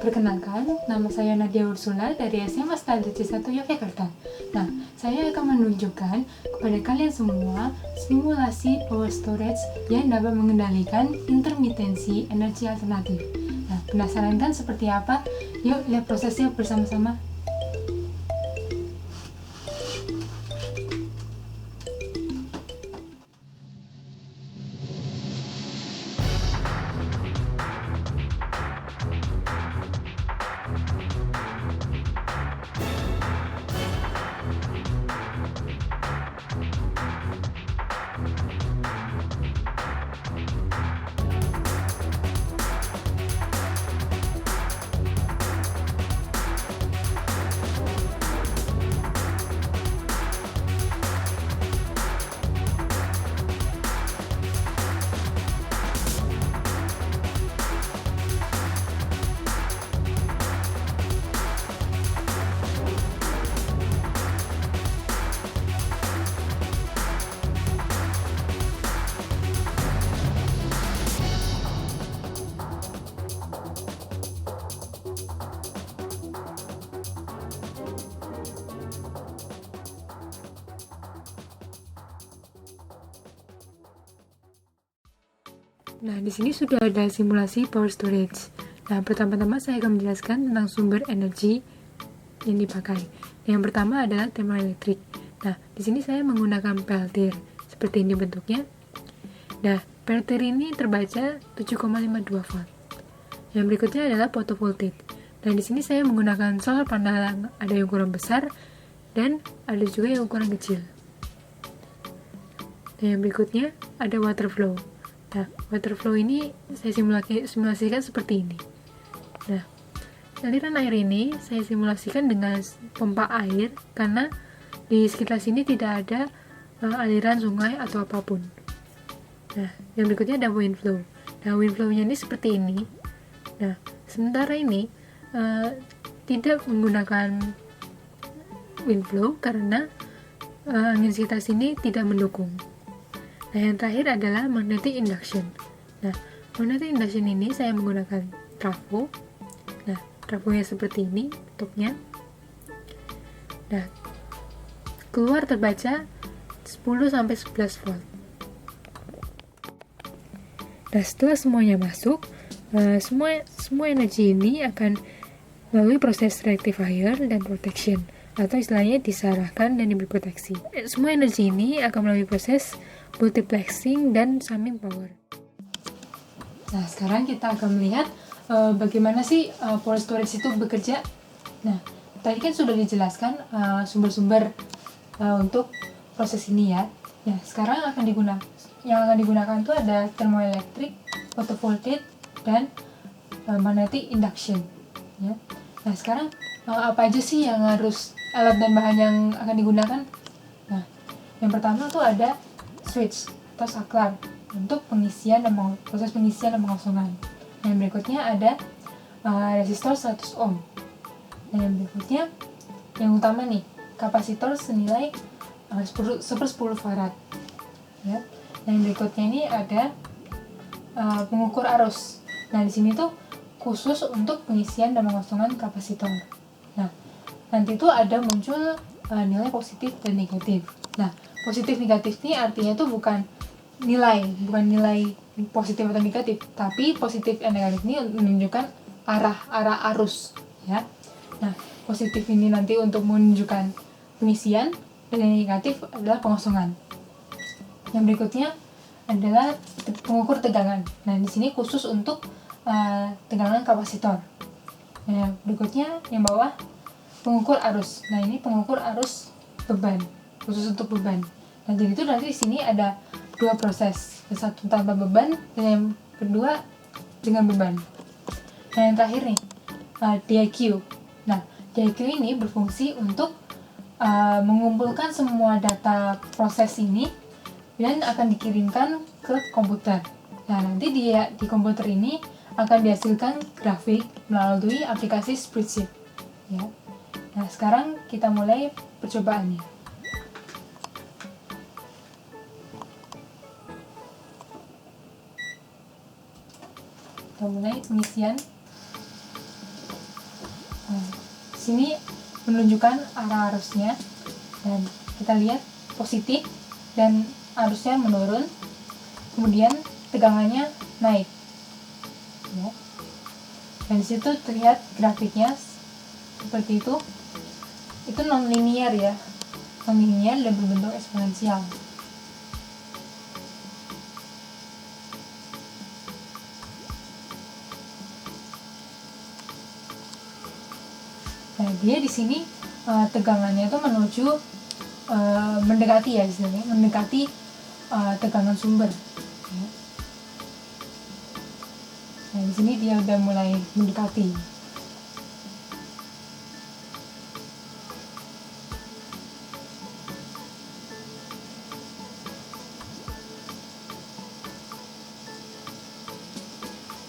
Perkenalkan, nama saya Nadia Ursula dari SMA Strategy 1 Yogyakarta. Nah, saya akan menunjukkan kepada kalian semua simulasi power storage yang dapat mengendalikan intermitensi energi alternatif. Nah, penasaran kan seperti apa? Yuk lihat prosesnya bersama-sama. Nah, di sini sudah ada simulasi power storage. Nah, pertama-tama saya akan menjelaskan tentang sumber energi yang dipakai. Yang pertama adalah termoelektrik. Nah, di sini saya menggunakan peltir seperti ini bentuknya. Nah, peltir ini terbaca 7,52 volt. Yang berikutnya adalah photovoltaik. Dan di sini saya menggunakan solar panel yang ada yang ukuran besar dan ada juga yang ukuran kecil. Dan yang berikutnya ada water flow. Nah, water flow ini saya simulasikan seperti ini. Nah, aliran air ini saya simulasikan dengan pompa air karena di sekitar sini tidak ada aliran sungai atau apapun. Nah, yang berikutnya ada wind flow. Nah, wind flow-nya ini seperti ini. Nah, sementara ini tidak menggunakan wind flow karena angin sekitar sini tidak mendukung. Nah, yang terakhir adalah magnetic induction. Nah, magnetic induction ini saya menggunakan trafo. Nah, trafonya seperti ini bentuknya. Nah, keluar terbaca 10-11 volt. Nah, setelah semuanya masuk, semua energi ini akan melalui proses rectifier dan protection, atau istilahnya disalahkan dan diberi proteksi. Semua energi ini akan melalui proses multiplexing dan summing power. Nah, sekarang kita akan melihat bagaimana sih power storage itu bekerja. Nah, tadi kan sudah dijelaskan sumber-sumber untuk proses ini ya. Ya, sekarang yang akan digunakan itu ada termoelektrik, photovoltaik, dan magnetic induction. Ya. Nah, sekarang apa aja sih yang harus alat dan bahan yang akan digunakan? Nah, yang pertama tuh ada switch atau saklar untuk proses pengisian dan pengosongan. Yang berikutnya ada resistor 100 ohm. Dan yang berikutnya, yang utama nih, kapasitor senilai 10 farad. Ya. Yang berikutnya ini ada pengukur arus. Nah, di sini tuh khusus untuk pengisian dan pengosongan kapasitor. Nah, nanti tuh ada muncul nilai positif dan negatif. Nah, positif negatif ini artinya tuh bukan nilai positif atau negatif, tapi positif dan negatif ini menunjukkan arah arus ya. Nah, positif ini nanti untuk menunjukkan pengisian dan yang negatif adalah pengosongan. Yang berikutnya adalah pengukur tegangan. Nah, di sini khusus untuk tegangan kapasitor. Nah, berikutnya yang bawah pengukur arus. Nah, ini pengukur arus beban, khusus untuk beban. Nah, jadi itu nanti di sini ada dua proses, yang satu tanpa beban dan yang kedua dengan beban. Nah, yang terakhir nih DIQ. Nah, DIQ ini berfungsi untuk mengumpulkan semua data proses ini dan akan dikirimkan ke komputer. Nah, nanti di komputer ini akan dihasilkan grafik melalui aplikasi spreadsheet. Ya. Nah, sekarang kita mulai percobaannya. Kita mulai pengisian. sini menunjukkan arah arusnya, dan kita lihat positif dan arusnya menurun, kemudian tegangannya naik ya. Dan disitu terlihat grafiknya seperti itu non linear ya, non linear dan berbentuk eksponensial. Nah, dia di sini tegangannya itu menuju mendekati ya, istilahnya mendekati tegangan sumber. Nah, di sini dia udah mulai mendekati.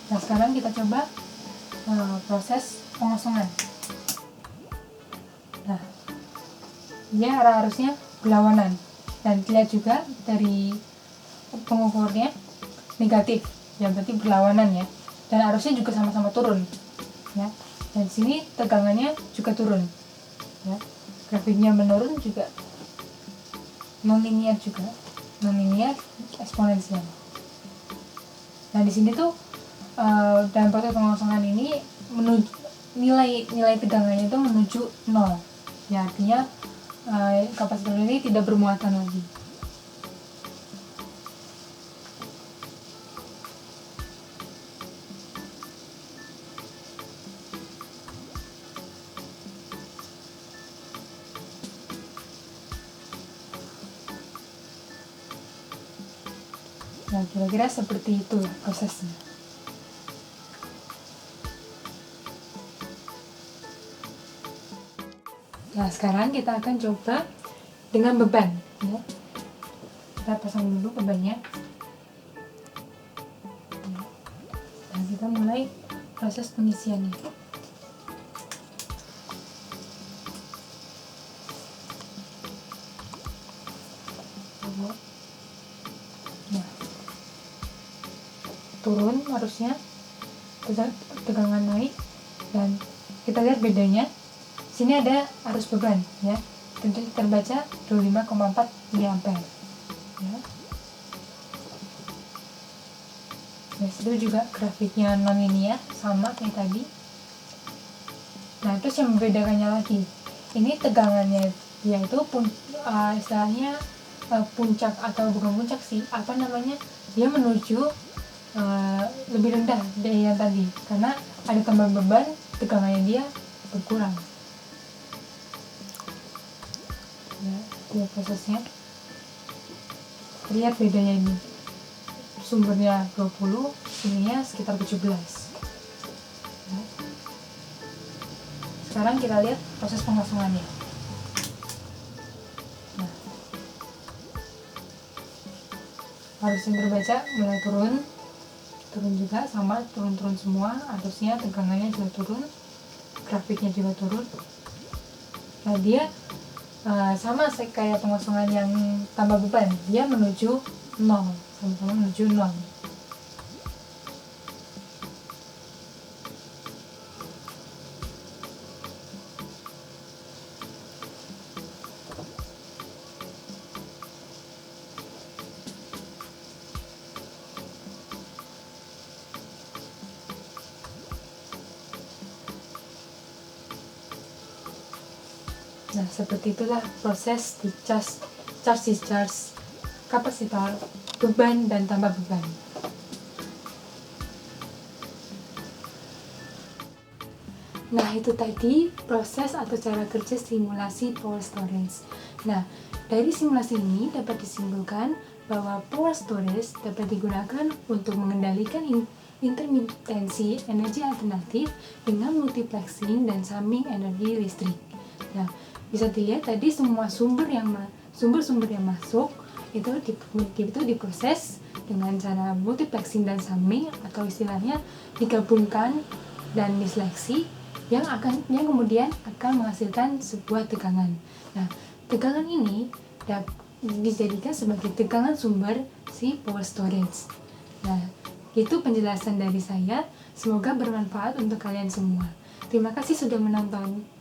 Nah, sekarang kita coba proses pengosongan. Nah, dia arah arusnya berlawanan, dan dilihat juga dari pengukurnya negatif, ya berarti berlawanan ya. Dan arusnya juga sama-sama turun ya. Dan sini tegangannya juga turun ya. Grafiknya menurun juga, non linear juga, non linear eksponensial. Nah, di sini tuh dalam proses pengosongan ini nilai tegangannya itu menuju 0 ya, artinya kapasitor ini tidak bermuatan lagi. Nah, kira-kira seperti itu prosesnya. Nah, sekarang kita akan coba dengan beban ya. Kita pasang dulu bebannya. Nah, kita mulai proses pengisiannya. Nah, turun arusnya, tegangan naik, dan kita lihat bedanya. Sini ada arus beban ya, tentu terbaca 25,4 mA ya. Nah, itu juga grafiknya non linear sama kayak tadi. Nah, terus yang membedakannya lagi, ini tegangannya yaitu istilahnya puncak, atau bukan puncak sih, apa namanya, dia menuju lebih rendah dari yang tadi, karena ada tambahan beban, tegangannya dia berkurang ya. Dia prosesnya lihat bedanya, ini sumbernya 20, sininya sekitar 17 ya. Sekarang kita lihat proses pengosongannya. Nah, arus yang terbaca mulai turun juga, sama turun semua arusnya, tegangannya juga turun, grafiknya juga turun. Nah, dia sama kayak pengosongan yang tambah beban, dia menuju 0, sama-sama menuju 0. Nah, seperti itulah proses discharge kapasitor, beban dan tambah beban. Nah, itu tadi proses atau cara kerja simulasi power storage. Nah, dari simulasi ini dapat disimpulkan bahwa power storage dapat digunakan untuk mengendalikan intermitensi energi alternatif dengan multiplexing dan summing energi listrik. Nah, bisa dilihat tadi semua sumber yang masuk itu diproses dengan cara multiplexing dan summing, atau istilahnya digabungkan dan diseleksi, yang kemudian akan menghasilkan sebuah tegangan. Nah, tegangan ini dijadikan sebagai tegangan sumber si power storage. Nah, itu penjelasan dari saya. Semoga bermanfaat untuk kalian semua. Terima kasih sudah menonton.